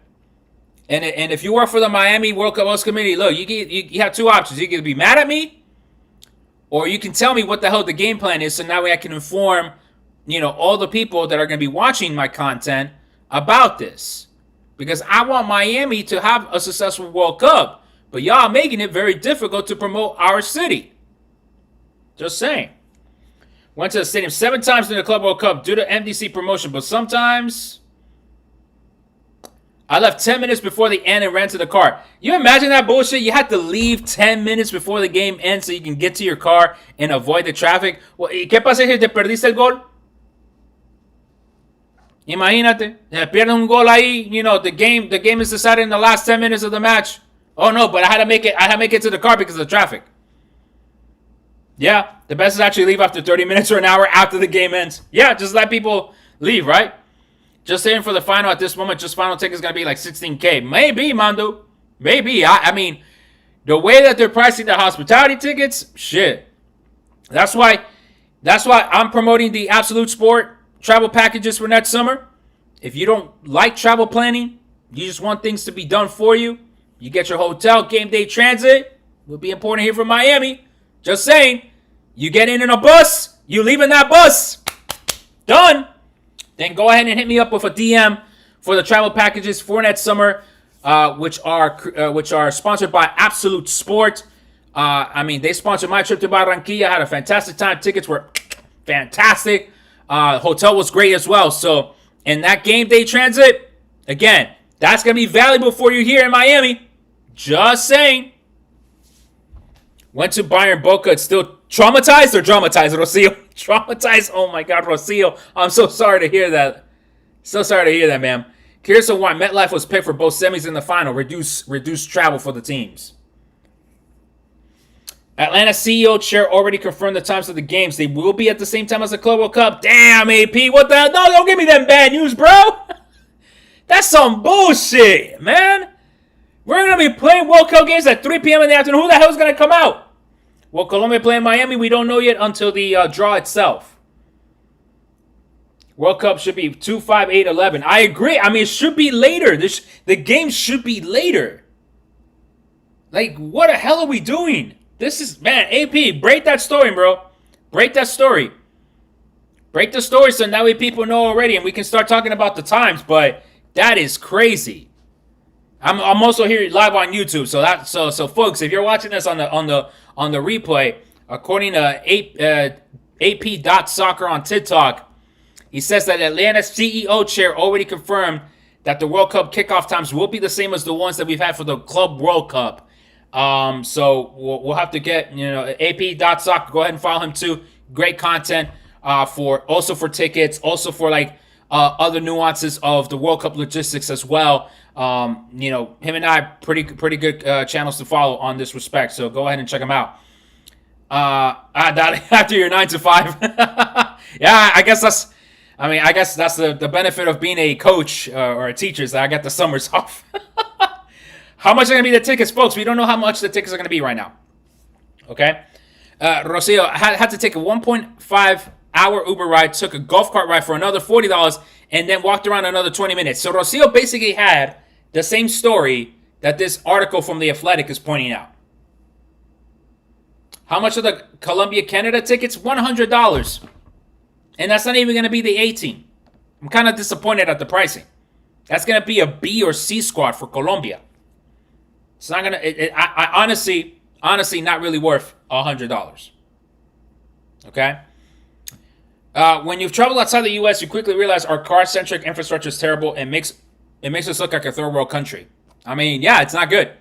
And if you work for the Miami World Cup host committee, look, you have 2 options. You can be mad at me, or you can tell me what the hell the game plan is, so now I can inform, all the people that are going to be watching my content about this. Because I want Miami to have a successful World Cup. But y'all making it very difficult to promote our city. Just saying. Went to the stadium 7 times in the Club World Cup due to MDC promotion. But sometimes I left 10 minutes before the end and ran to the car. You imagine that bullshit? You had to leave 10 minutes before the game ends so you can get to your car and avoid the traffic. Well, ¿qué pasa si te perdiste el gol? Imagínate, pierdes un gol ahí. The game is decided in the last 10 minutes of the match. Oh no, but I had to make it to the car because of the traffic. Yeah, the best is actually leave after 30 minutes or an hour after the game ends. Yeah, just let people leave, right? Just saying for the final at this moment, just final ticket's going to be like 16K. Maybe, Mando. Maybe. I mean, the way that they're pricing the hospitality tickets, shit. That's why I'm promoting the Absolute Sport travel packages for next summer. If you don't like travel planning, you just want things to be done for you, you get your hotel, game day transit. Would be important here from Miami. Just saying. You get in a bus, you leave in that bus. Done. Then go ahead and hit me up with a DM for the travel packages for next summer, which are sponsored by Absolute Sport. I mean, they sponsored my trip to Barranquilla. I had a fantastic time. Tickets were fantastic. Hotel was great as well. So, in that game day transit, again, that's going to be valuable for you here in Miami. Just saying. Went to Bayern Boca. It's still traumatized or dramatized, Rocio? Traumatized? Oh my God, Rocio. I'm so sorry to hear that. So sorry to hear that, ma'am. Curious on why MetLife was picked for both semis in the final. Reduce travel for the teams. Atlanta CEO chair already confirmed the times of the games. They will be at the same time as the Club World Cup. Damn, AP. What the hell? No, don't give me that bad news, bro. That's some bullshit, man. We're going to be playing World Cup games at 3 p.m. in the afternoon. Who the hell is going to come out? Well, Colombia playing Miami, we don't know yet until the draw itself. World Cup should be 2, 5, 8, 11. I agree. I mean, it should be later. The game should be later. Like, what the hell are we doing? This is, man, AP, break that story, bro. Break that story. Break the story so that way people know already and we can start talking about the times, but that is crazy. I'm also here live on YouTube, so folks, if you're watching this on the replay, according to AP.soccer on TikTok, he says that Atlanta's CEO chair already confirmed that the World Cup kickoff times will be the same as the ones that we've had for the Club World Cup. So we'll have to get, AP.soccer. Go ahead and follow him too. Great content for tickets, also for like other nuances of the World Cup logistics as well. Him and I pretty good channels to follow on this respect. So go ahead and check them out. After your 9 to 5, yeah, I guess that's the benefit of being a coach or a teacher is that I got the summers off. How much are going to be the tickets, folks? We don't know how much the tickets are going to be right now. Okay, Rocio had to take a 1.5 hour Uber ride, took a golf cart ride for another $40, and then walked around another 20 minutes. So Rocio basically had the same story that this article from The Athletic is pointing out. How much are the Colombia-Canada tickets? $100. And that's not even going to be the A team. I'm kind of disappointed at the pricing. That's going to be a B or C squad for Colombia. It's not going to... I honestly, not really worth $100. Okay? When you've traveled outside the U.S., you quickly realize our car-centric infrastructure is terrible and makes us look like a third world country. I mean, yeah, it's not good.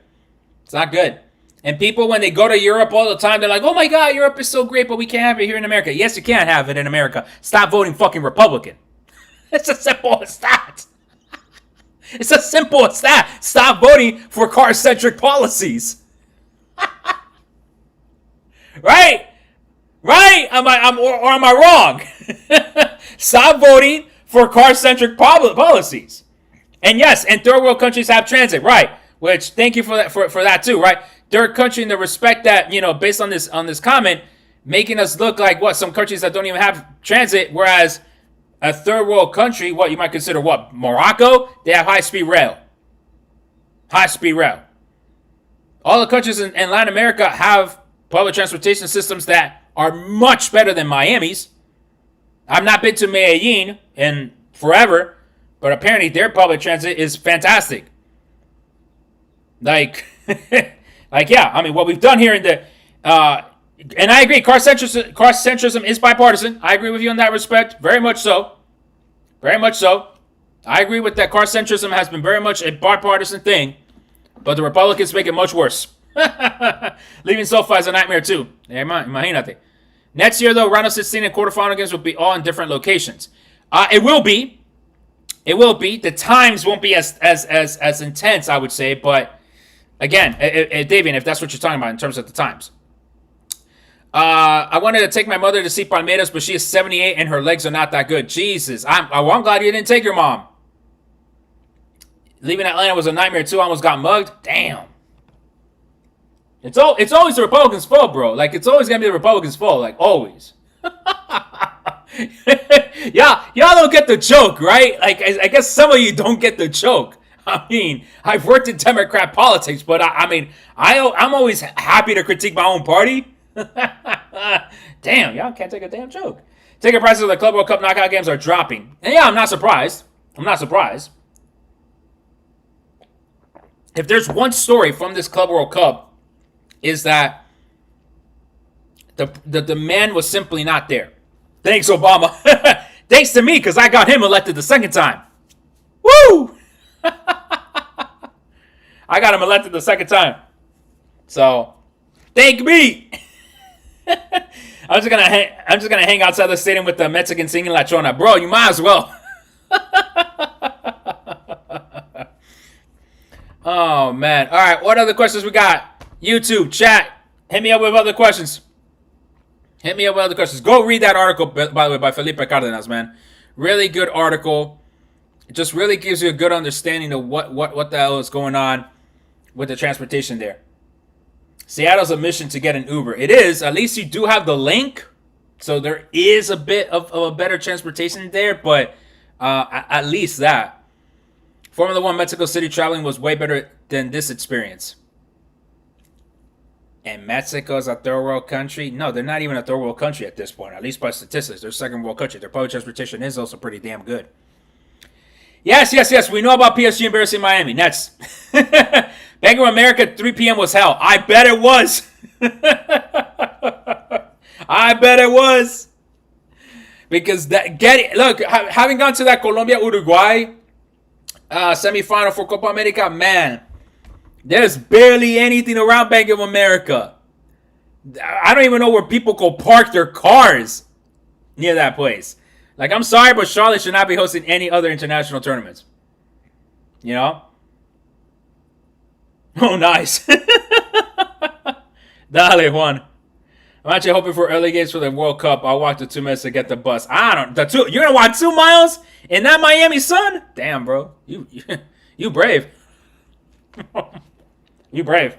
It's not good. And people, when they go to Europe all the time, they're like, oh my God, Europe is so great, but we can't have it here in America. Yes, you can have it in America. Stop voting fucking Republican. It's as simple as that. It's as simple as that. Stop voting for car-centric policies. Right? Right? Am I wrong? Stop voting for car-centric policies. And yes, and third world countries have transit, right? Which, thank you for that too, right? Third country in the respect that, based on this comment, making us look like some countries that don't even have transit, whereas a third world country, what you might consider Morocco, they have high-speed rail. High-speed rail. All the countries in Latin America have public transportation systems that are much better than Miami's. I've not been to Medellin in forever, but apparently their public transit is fantastic. Like, yeah, I mean, what we've done here in the, and I agree, car centrism is bipartisan. I agree with you in that respect, very much so. Very much so. I agree with that. Car centrism has been very much a bipartisan thing, but the Republicans make it much worse. Leaving SoFi is a nightmare too. Imagínate. Next year, though, round of 16 and quarterfinal games will be all in different locations. It will be. It will be. The times won't be as intense, I would say. But again, Davian, if that's what you're talking about in terms of the times. I wanted to take my mother to see Palmeiras, but she is 78 and her legs are not that good. Jesus. I'm glad you didn't take your mom. Leaving Atlanta was a nightmare too. I almost got mugged. Damn. It's always the Republicans' fault, bro. Like, it's always gonna be the Republicans' fault. Like, always. y'all don't get the joke, right? Like, I guess some of you don't get the joke. I mean, I've worked in Democrat politics, but I'm always happy to critique my own party. Damn, y'all can't take a damn joke. Ticket prices of the Club World Cup knockout games are dropping. And yeah, I'm not surprised. If there's one story from this Club World Cup, is that the demand was simply not there. Thanks, Obama. Thanks to me, because I got him elected the second time. Woo! I got him elected the second time. So, thank me. I'm just gonna hang outside the stadium with the Mexican singing La Chona. Bro, you might as well. Oh, man. All right, what other questions we got? YouTube, chat. Hit me up with other questions. Go read that article, by the way, by Felipe Cardenas, man. Really good article. It just really gives you a good understanding of what the hell is going on with the transportation there. Seattle's a mission to get an Uber. It is. At least you do have the link. So there is a bit of a better transportation there, but at least that. Formula One Mexico City traveling was way better than this experience. And Mexico's a third world country? No, they're not even a third world country at this point, at least by statistics. They're a second world country. Their public transportation is also pretty damn good. Yes. We know about PSG embarrassing Miami. Nets. Bank of America, 3 p.m. was hell. I bet it was. Because having gone to that Colombia-Uruguay semifinal for Copa America, man, there's barely anything around Bank of America. I don't even know where people go park their cars near that place. Like, I'm sorry, but Charlotte should not be hosting any other international tournaments. You know? Oh, nice. Dale, Juan. I'm actually hoping for early games for the World Cup. I'll walk the 2 minutes to get the bus. You're gonna walk 2 miles in that Miami sun? Damn, bro. You brave. You brave.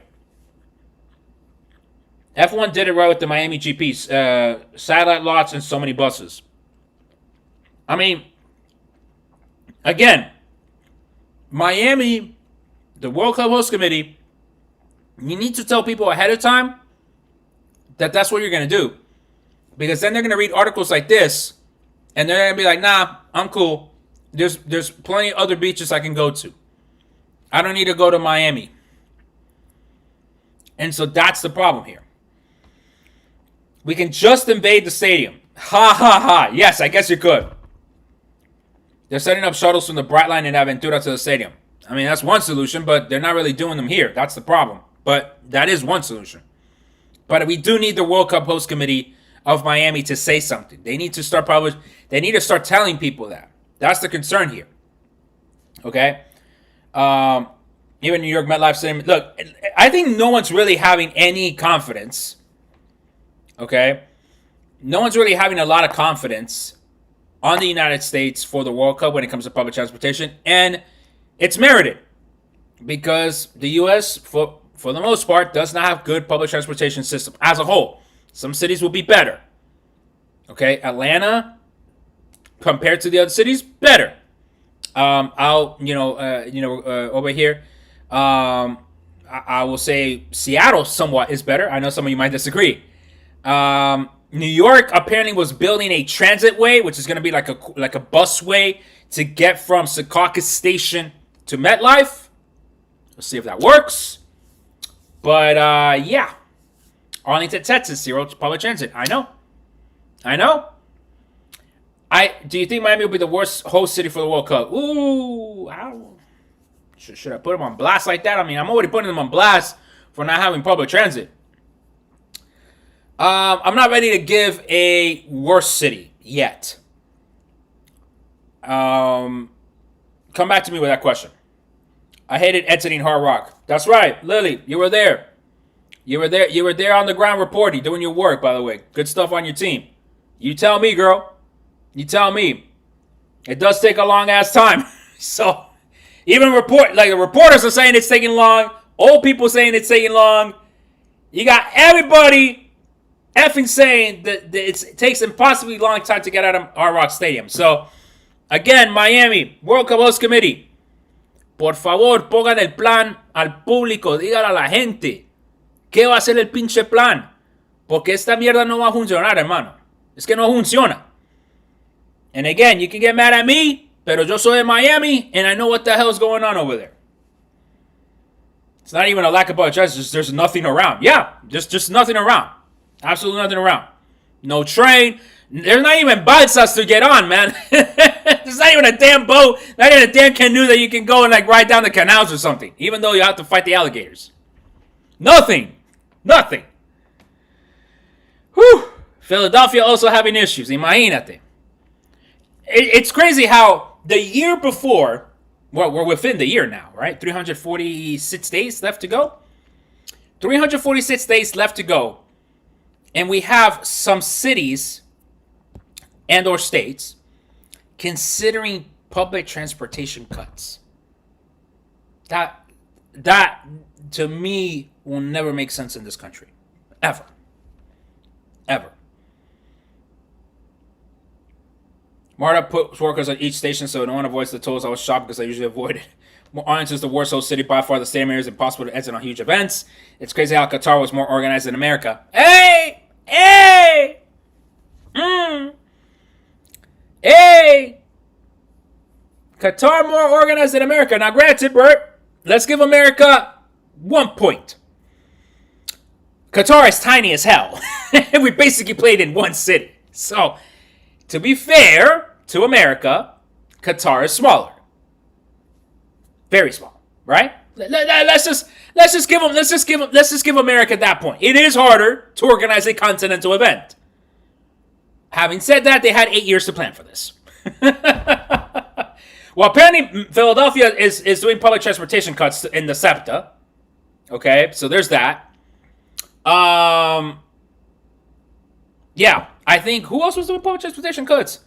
F1 did it right with the Miami GPs. Satellite lots and so many buses. I mean, again, Miami, the World Cup host committee, you need to tell people ahead of time that that's what you're going to do. Because then they're going to read articles like this, and they're going to be like, nah, I'm cool. There's plenty of other beaches I can go to. I don't need to go to Miami. And so that's the problem here. We can just invade the stadium. Ha ha ha. Yes, I guess you could. They're setting up shuttles from the Brightline and Aventura to the stadium. I mean, that's one solution, but they're not really doing them here. That's the problem. But that is one solution. But we do need the World Cup host committee of Miami to say something. They need to start telling people that. That's the concern here. Okay? Even New York MetLife Stadium. Look, I think no one's really having any confidence. Okay? No one's really having a lot of confidence on the United States for the World Cup when it comes to public transportation. And it's merited. Because the U.S., for the most part, does not have good public transportation system as a whole. Some cities will be better. Okay? Atlanta, compared to the other cities, better. Over here, I will say Seattle somewhat is better. I know some of you might disagree. New York apparently was building a transit way, which is going to be like a busway to get from Secaucus Station to MetLife. Let's see if that works. But yeah, Arlington, Texas, zero public transit. I know. Do you think Miami will be the worst host city for the World Cup? Ooh, should I put them on blast like that? I mean, I'm already putting them on blast for not having public transit. I'm not ready to give a worst city yet. Come back to me with that question. I hated exiting Hard Rock. That's right, Lily, you were there. You were there. You were there on the ground reporting, doing your work. By the way, good stuff on your team. You tell me, girl. You tell me. It does take a long ass time. So even the reporters are saying it's taking long. Old people saying it's taking long. You got everybody effing saying that it takes impossibly long time to get out of Hard Rock Stadium. So again, Miami World Cup Host Committee, por favor pongan el plan al público. Dígale a la gente qué va a ser el pinche plan, porque esta mierda no va a funcionar, hermano. Es que no funciona. And again, you can get mad at me, pero yo soy de Miami, and I know what the hell is going on over there. It's not even a lack of budget. Just there's nothing around. Yeah, just nothing around. Absolutely nothing around. No train. There's not even balsas to get on, man. There's not even a damn boat, not even a damn canoe that you can go and like ride down the canals or something, even though you have to fight the alligators. Nothing. Whew. Philadelphia also having issues. Imagínate. It's crazy how the year before, well, we're within the year now, right? 346 days left to go. 346 days left to go. And we have some cities and or states considering public transportation cuts. That to me will never make sense in this country. Ever. Marta puts workers at each station so no one avoids the tolls. I was shocked because I usually avoid it. Orange is the worst whole city by far. The stadium area is impossible to exit on huge events. It's crazy how Qatar was more organized than America. Hey! Qatar more organized than America. Now granted, Bert, let's give America 1 point. Qatar is tiny as hell. We basically played in one city. So, to be fair to America, Qatar is smaller. Very small, right? Let's just give America that point. It is harder to organize a continental event. Having said that, they had 8 years to plan for this. Well, apparently Philadelphia is doing public transportation cuts in the SEPTA. Okay, so there's that. Yeah, I think who else was doing public transportation cuts?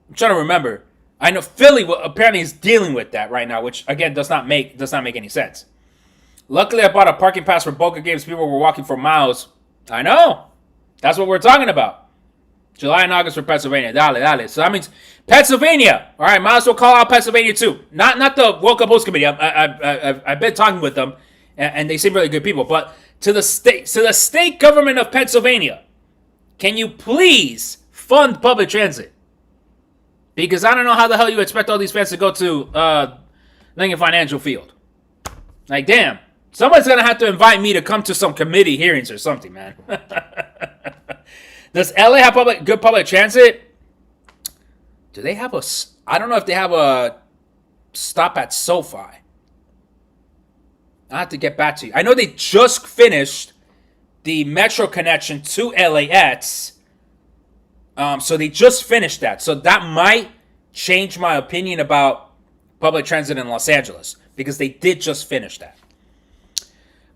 I'm trying to remember. I know Philly apparently is dealing with that right now, which again does not make any sense. Luckily, I bought a parking pass for Boca games. People were walking for miles. I know. That's what we're talking about. July and August for Pennsylvania. Dale. So that means Pennsylvania. All right, might as well call out Pennsylvania too. Not the World Cup Host Committee. I've been talking with them, and they seem really good people. But to the state government of Pennsylvania, can you please fund public transit? Because I don't know how the hell you expect all these fans to go to Lincoln Financial Field. Like, damn. Somebody's going to have to invite me to come to some committee hearings or something, man. Does LA have good public transit? Do they have I don't know if they have a stop at SoFi. I have to get back to you. I know they just finished the metro connection to LAX. So they just finished that. So that might change my opinion about public transit in Los Angeles. Because they did just finish that.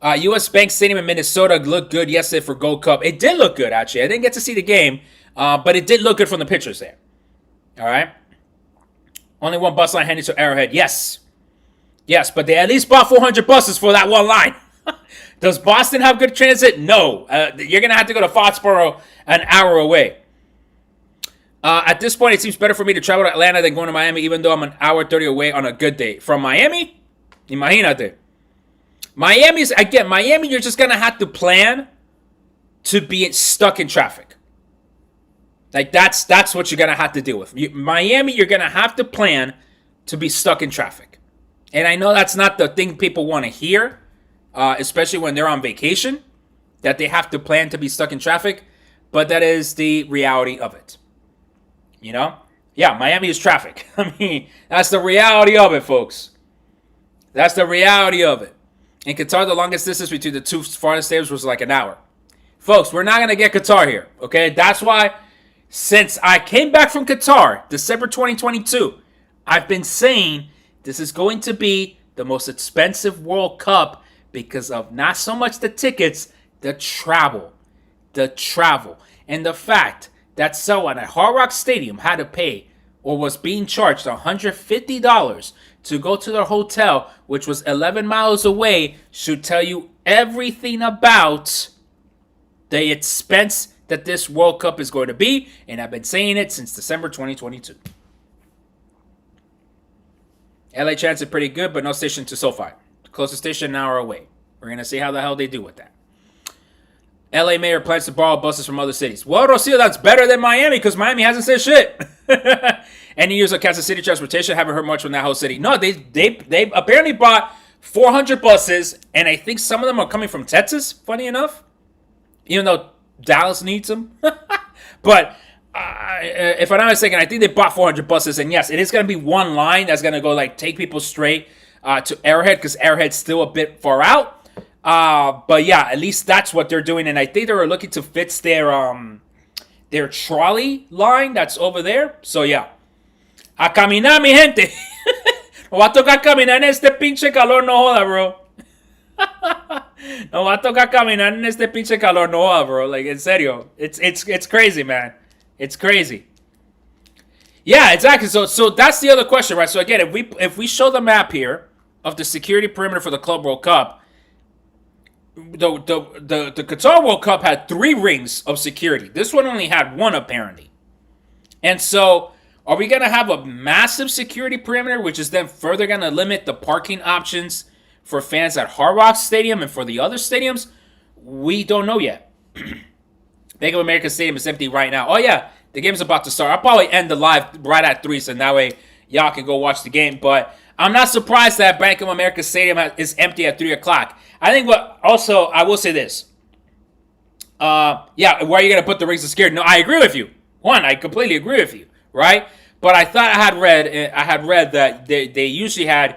U.S. Bank Stadium in Minnesota looked good yesterday for Gold Cup. It did look good, actually. I didn't get to see the game. But it did look good from the pictures there. All right? Only one bus line heading to Arrowhead. Yes, but they at least bought 400 buses for that one line. Does Boston have good transit? No. You're going to have to go to Foxborough an hour away. At this point, it seems better for me to travel to Atlanta than going to Miami, even though I'm an hour 30 away on a good day. From Miami? Imagínate. Miami, you're just going to have to plan to be stuck in traffic. Like, that's what you're going to have to deal with. Miami, you're going to have to plan to be stuck in traffic. And I know that's not the thing people want to hear, especially when they're on vacation, that they have to plan to be stuck in traffic. But that is the reality of it. You know? Yeah, Miami is traffic. I mean, that's the reality of it, folks. That's the reality of it. In Qatar, the longest distance between the two farthest stadiums was like an hour. Folks, we're not going to get Qatar here, okay? That's why, since I came back from Qatar, December 2022, I've been saying this is going to be the most expensive World Cup because of not so much the tickets, the travel. And the fact that someone at Hard Rock Stadium had to pay or was being charged $150 to go to their hotel, which was 11 miles away, should tell you everything about the expense that this World Cup is going to be. And I've been saying it since December 2022. LA Transit pretty good, but no station to SoFi. The closest station an hour away. We're going to see how the hell they do with that. LA mayor plans to borrow buses from other cities. Well, Rocio, that's better than Miami because Miami hasn't said shit. Any use of Kansas City transportation? Haven't heard much from that whole city. No, they apparently bought 400 buses, and I think some of them are coming from Texas, funny enough. Even though Dallas needs them. But if I'm not mistaken, I think they bought 400 buses, and yes, it is going to be one line that's going to go like take people straight to Arrowhead because Arrowhead's still a bit far out. But yeah, at least that's what they're doing, and I think they were looking to fix their trolley line that's over there. So yeah, a caminar, mi gente. No va a tocar caminar en este pinche calor, no joda, bro. No va a tocar caminar en este pinche calor, no joda, bro. Like, en serio, it's crazy, man. It's crazy. Yeah, exactly. So that's the other question, right? So again, if we show the map here of the security perimeter for the Club World Cup. The Qatar World Cup had 3 rings of security. This one only had 1, apparently. And so, are we going to have a massive security perimeter, which is then further going to limit the parking options for fans at Hard Rock Stadium and for the other stadiums? We don't know yet. Bank of America Stadium is empty right now. Oh, yeah, the game's about to start. I'll probably end the live right at 3, so that way y'all can go watch the game. But I'm not surprised that Bank of America Stadium is empty at 3 o'clock. I think I will say this. Yeah, where are you going to put the rings of security? No, I agree with you. I completely agree with you, right? But I thought I had read that they usually had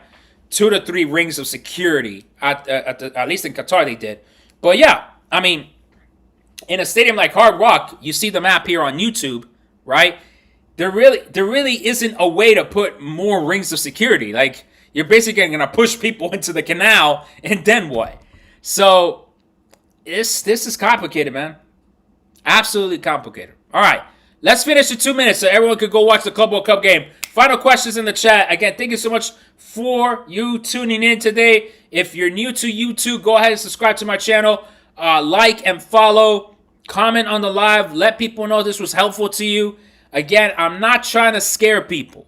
2 to 3 rings of security, at least in Qatar they did. But yeah, I mean, in a stadium like Hard Rock, you see the map here on YouTube, right? There really isn't a way to put more rings of security. Like, you're basically going to push people into the canal, and then what? So, this is complicated, man. Absolutely complicated. All right, let's finish in 2 minutes so everyone could go watch the Club World Cup game. Final questions in the chat. Again, thank you so much for you tuning in today. If you're new to YouTube, go ahead and subscribe to my channel. Like and follow. Comment on the live. Let people know this was helpful to you. Again, I'm not trying to scare people.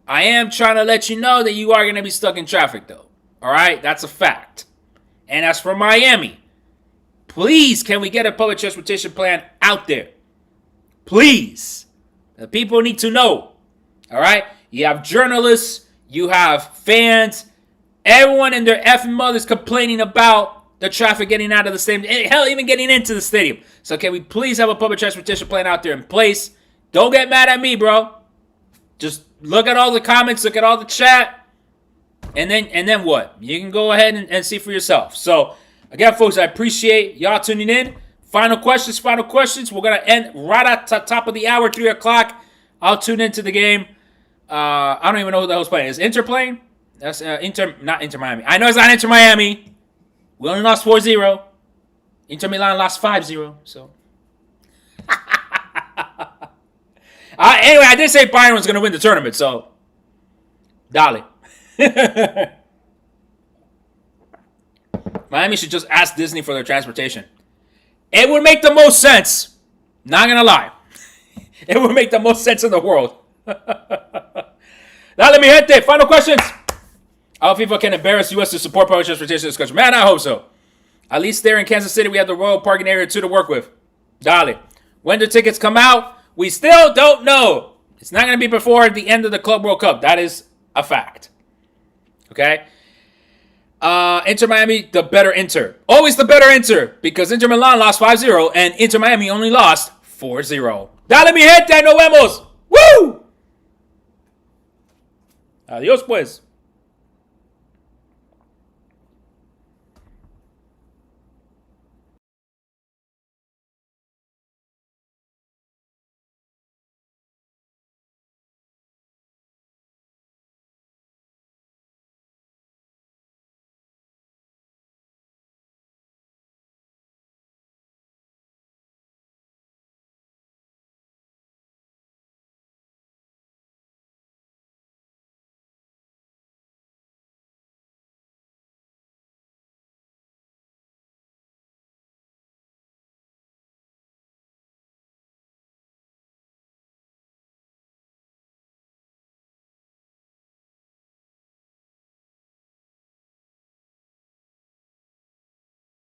I am trying to let you know that you are going to be stuck in traffic, though. All right? That's a fact. And as for Miami, please, can we get a public transportation plan out there? Please. The people need to know. All right? You have journalists. You have fans. Everyone and their effing mothers complaining about the traffic getting out of the stadium. Hell, even getting into the stadium. So can we please have a public transportation plan out there in place? Don't get mad at me, bro. Just look at all the comments, look at all the chat, and then what? You can go ahead and see for yourself. So, again, folks, I appreciate y'all tuning in. Final questions. We're going to end right at the top of the hour, 3 o'clock. I'll tune into the game. I don't even know who the hell's playing. Is Inter playing? That's not Inter Miami. I know it's not Inter Miami. We only lost 4-0. Inter Milan lost 5-0, so... Anyway, I did say Bayern was going to win the tournament, so dale. Miami should just ask Disney for their transportation. It would make the most sense. Not going to lie. It would make the most sense in the world. Dale, mi gente. Final questions. How FIFA can embarrass U.S. to support public transportation discussion? Man, I hope so. At least there in Kansas City, we have the Royal Parking Area 2 to work with. Dale. When do tickets come out? We still don't know. It's not going to be before the end of the Club World Cup. That is a fact. Okay? Inter Miami, the better Inter. Always the better Inter. Because Inter Milan lost 5-0 and Inter Miami only lost 4-0. Dale, mi gente. Nos vemos. Woo! Adiós, pues.